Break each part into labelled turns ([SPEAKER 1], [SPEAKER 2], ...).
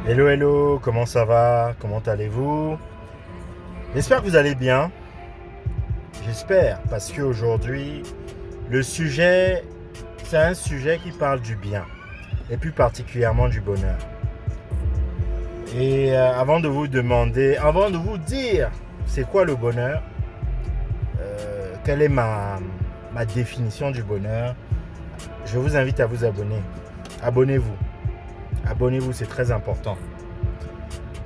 [SPEAKER 1] Hello, hello, comment ça va? Comment allez-vous? J'espère que vous allez bien. J'espère, parce qu'aujourd'hui, le sujet, c'est un sujet qui parle du bien, et plus particulièrement du bonheur. Et avant de vous demander, avant de vous dire c'est quoi le bonheur, quelle est ma définition du bonheur, je vous invite à vous abonner. Abonnez-vous. Abonnez-vous, c'est très important.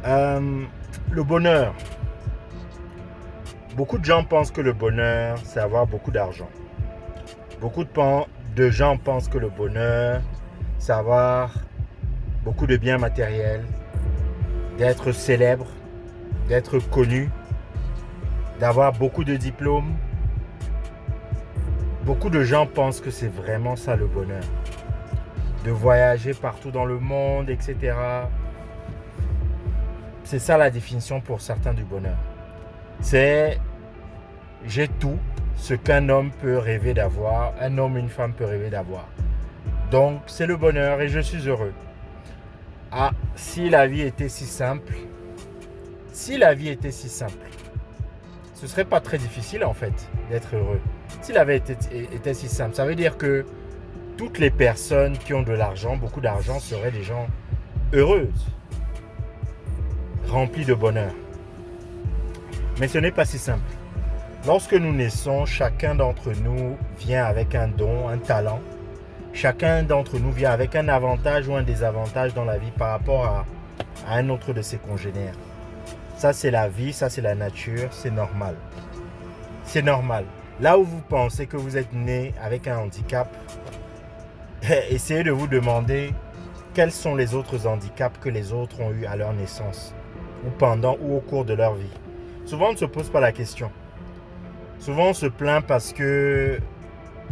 [SPEAKER 1] Le bonheur. Beaucoup de gens pensent que le bonheur, c'est avoir beaucoup d'argent. Beaucoup de gens pensent que le bonheur, c'est avoir beaucoup de biens matériels, d'être célèbre, d'être connu, d'avoir beaucoup de diplômes. Beaucoup de gens pensent que c'est vraiment ça le bonheur. De voyager partout dans le monde, etc. C'est ça la définition pour certains du bonheur. C'est j'ai tout ce qu'un homme peut rêver d'avoir, un homme, une femme peut rêver d'avoir. Donc c'est le bonheur et je suis heureux. Ah, si la vie était si simple, ce ne serait pas très difficile en fait d'être heureux. Si la vie était si simple, ça veut dire que toutes les personnes qui ont de l'argent, beaucoup d'argent, seraient des gens heureuses, remplis de bonheur. Mais ce n'est pas si simple. Lorsque nous naissons, chacun d'entre nous vient avec un don, un talent. Chacun d'entre nous vient avec un avantage ou un désavantage dans la vie par rapport à un autre de ses congénères. Ça, c'est la vie, ça, c'est la nature, c'est normal. C'est normal. Là où vous pensez que vous êtes né avec un handicap, essayez de vous demander quels sont les autres handicaps que les autres ont eu à leur naissance, ou pendant ou au cours de leur vie. Souvent, on ne se pose pas la question. Souvent, on se plaint parce que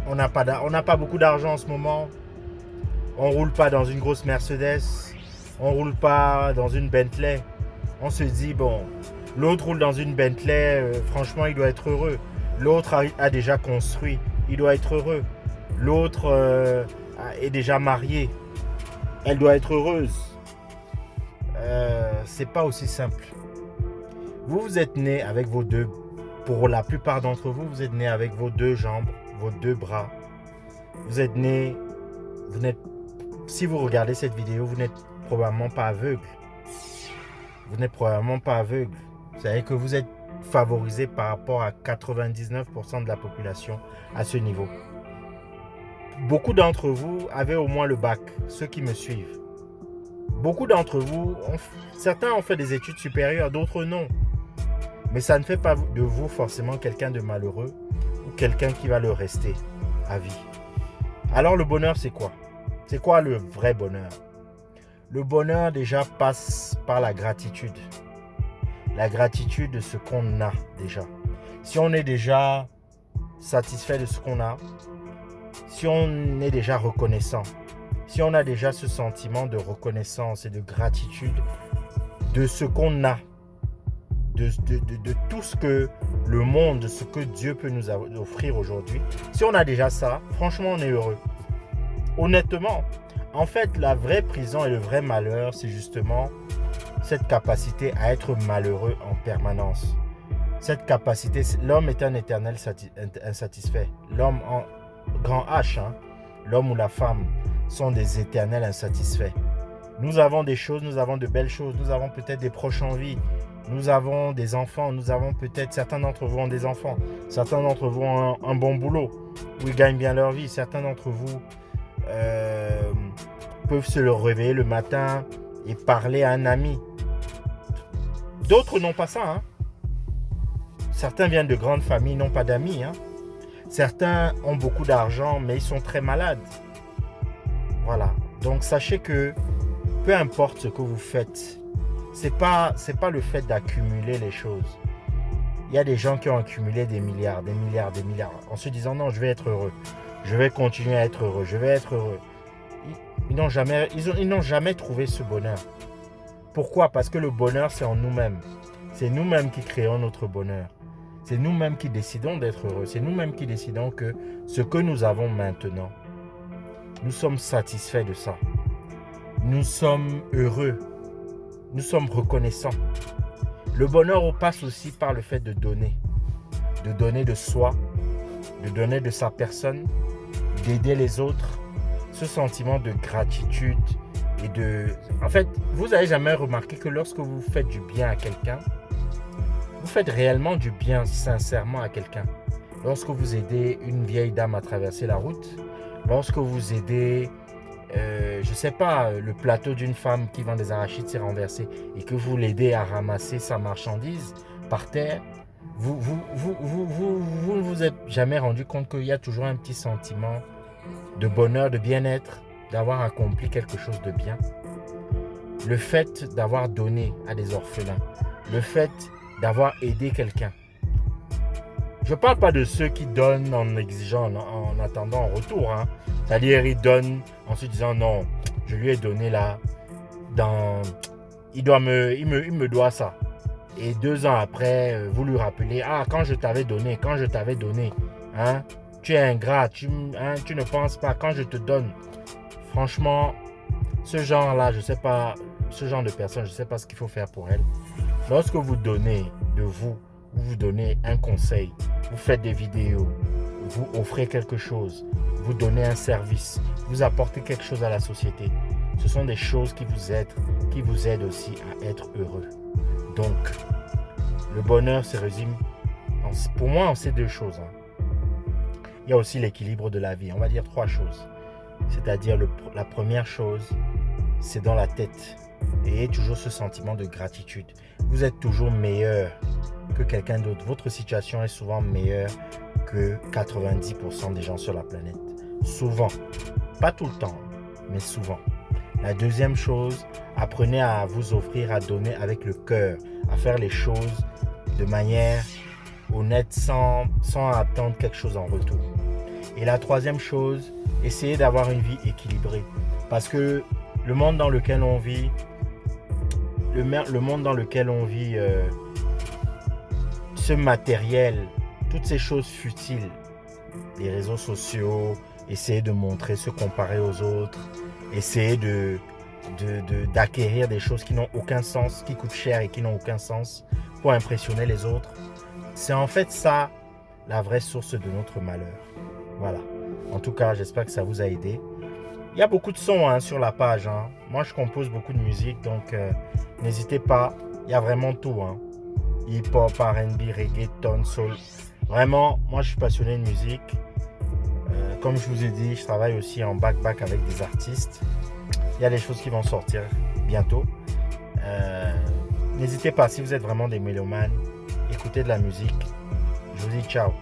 [SPEAKER 1] on n'a pas beaucoup d'argent en ce moment. On ne roule pas dans une grosse Mercedes. On ne roule pas dans une Bentley. On se dit, bon, l'autre roule dans une Bentley, franchement, il doit être heureux. L'autre a déjà construit, il doit être heureux. L'autre est déjà marié, elle doit être heureuse. C'est pas aussi simple. Vous êtes né avec vos deux, pour la plupart d'entre vous, vous êtes né avec vos deux jambes, vos deux bras. Vous êtes né, si vous regardez cette vidéo, vous n'êtes probablement pas aveugle. Vous n'êtes probablement pas aveugle. Vous savez que vous êtes favorisé par rapport à 99% de la population à ce niveau. Beaucoup d'entre vous avaient au moins le bac, ceux qui me suivent. Beaucoup d'entre vous, certains ont fait des études supérieures, d'autres non. Mais ça ne fait pas de vous forcément quelqu'un de malheureux ou quelqu'un qui va le rester à vie. Alors le bonheur, c'est quoi? C'est quoi le vrai bonheur? Le bonheur déjà passe par la gratitude. La gratitude de ce qu'on a déjà. Si on est déjà satisfait de ce qu'on a, si on est déjà reconnaissant, si on a déjà ce sentiment de reconnaissance et de gratitude de ce qu'on a, de tout ce que le monde, de ce que Dieu peut nous offrir aujourd'hui, si on a déjà ça, franchement, on est heureux. Honnêtement, en fait, la vraie prison et le vrai malheur, c'est justement cette capacité à être malheureux en permanence. Cette capacité, l'homme est un éternel insatisfait. L'homme en grand H, l'homme ou la femme sont des éternels insatisfaits. Nous avons des choses, nous avons de belles choses, nous avons peut-être des proches en vie, nous avons des enfants, nous avons peut-être, certains d'entre vous ont des enfants, certains d'entre vous ont un bon boulot, où ils gagnent bien leur vie, certains d'entre vous peuvent se réveiller le matin et parler à un ami. D'autres n'ont pas ça. Certains viennent de grandes familles, n'ont pas d'amis. Certains ont beaucoup d'argent, mais ils sont très malades. Voilà. Donc sachez que peu importe ce que vous faites, c'est pas le fait d'accumuler les choses. Il y a des gens qui ont accumulé des milliards, en se disant non, je vais être heureux. Je vais continuer à être heureux. Je vais être heureux. Ils n'ont jamais trouvé ce bonheur. Pourquoi? Parce que le bonheur, c'est en nous-mêmes. C'est nous-mêmes qui créons notre bonheur. C'est nous-mêmes qui décidons d'être heureux. C'est nous-mêmes qui décidons que ce que nous avons maintenant, nous sommes satisfaits de ça. Nous sommes heureux. nous sommes reconnaissants. Le bonheur passe aussi par le fait de donner de soi, de donner de sa personne, d'aider les autres. Ce sentiment de gratitude et de... En fait, vous n'avez jamais remarqué que lorsque vous faites du bien à quelqu'un, vous faites réellement du bien sincèrement à quelqu'un. Lorsque vous aidez une vieille dame à traverser la route, lorsque vous aidez, je ne sais pas, le plateau d'une femme qui vend des arachides s'est renversé et que vous l'aidez à ramasser sa marchandise par terre, vous ne vous êtes jamais rendu compte qu'il y a toujours un petit sentiment de bonheur, de bien-être, d'avoir accompli quelque chose de bien. Le fait d'avoir donné à des orphelins, le fait d'avoir aidé quelqu'un. Je ne parle pas de ceux qui donnent en exigeant, en attendant en retour. Hein. C'est-à-dire, ils donnent en se disant non, je lui ai donné là, il me doit ça. Et 2 ans après, vous lui rappelez, ah, quand je t'avais donné, hein, tu es ingrat, tu ne penses pas, quand je te donne. Franchement, ce genre-là, je ne sais pas, ce genre de personne, je ne sais pas ce qu'il faut faire pour elle. Lorsque vous donnez de vous donnez un conseil, vous faites des vidéos, vous offrez quelque chose, vous donnez un service, vous apportez quelque chose à la société. Ce sont des choses qui vous aident aussi à être heureux. Donc, le bonheur se résume, pour moi, en ces 2 choses. Hein. Il y a aussi l'équilibre de la vie. On va dire 3 choses. C'est-à-dire, la première chose, c'est dans la tête. Ayez toujours ce sentiment de gratitude. Vous êtes toujours meilleur que quelqu'un d'autre. Votre situation est souvent meilleure que 90% des gens sur la planète. Souvent. Pas tout le temps, mais souvent. La deuxième chose, apprenez à vous offrir, à donner avec le cœur, à faire les choses de manière honnête sans attendre quelque chose en retour. Et la troisième chose, essayez d'avoir une vie équilibrée. Parce que le monde dans lequel on vit, ce matériel, toutes ces choses futiles, les réseaux sociaux, essayer de montrer, se comparer aux autres, essayer d'acquérir des choses qui n'ont aucun sens, qui coûtent cher et qui n'ont aucun sens pour impressionner les autres. C'est en fait ça la vraie source de notre malheur. Voilà. En tout cas, j'espère que ça vous a aidé. Il y a beaucoup de sons sur la page. Hein. Moi, je compose beaucoup de musique, donc n'hésitez pas. Il y a vraiment tout. Hein. Hip-hop, R&B, reggaeton, soul. Vraiment, moi, je suis passionné de musique. Comme je vous ai dit, je travaille aussi en back avec des artistes. Il y a des choses qui vont sortir bientôt. N'hésitez pas, si vous êtes vraiment des mélomanes, écoutez de la musique. Je vous dis ciao.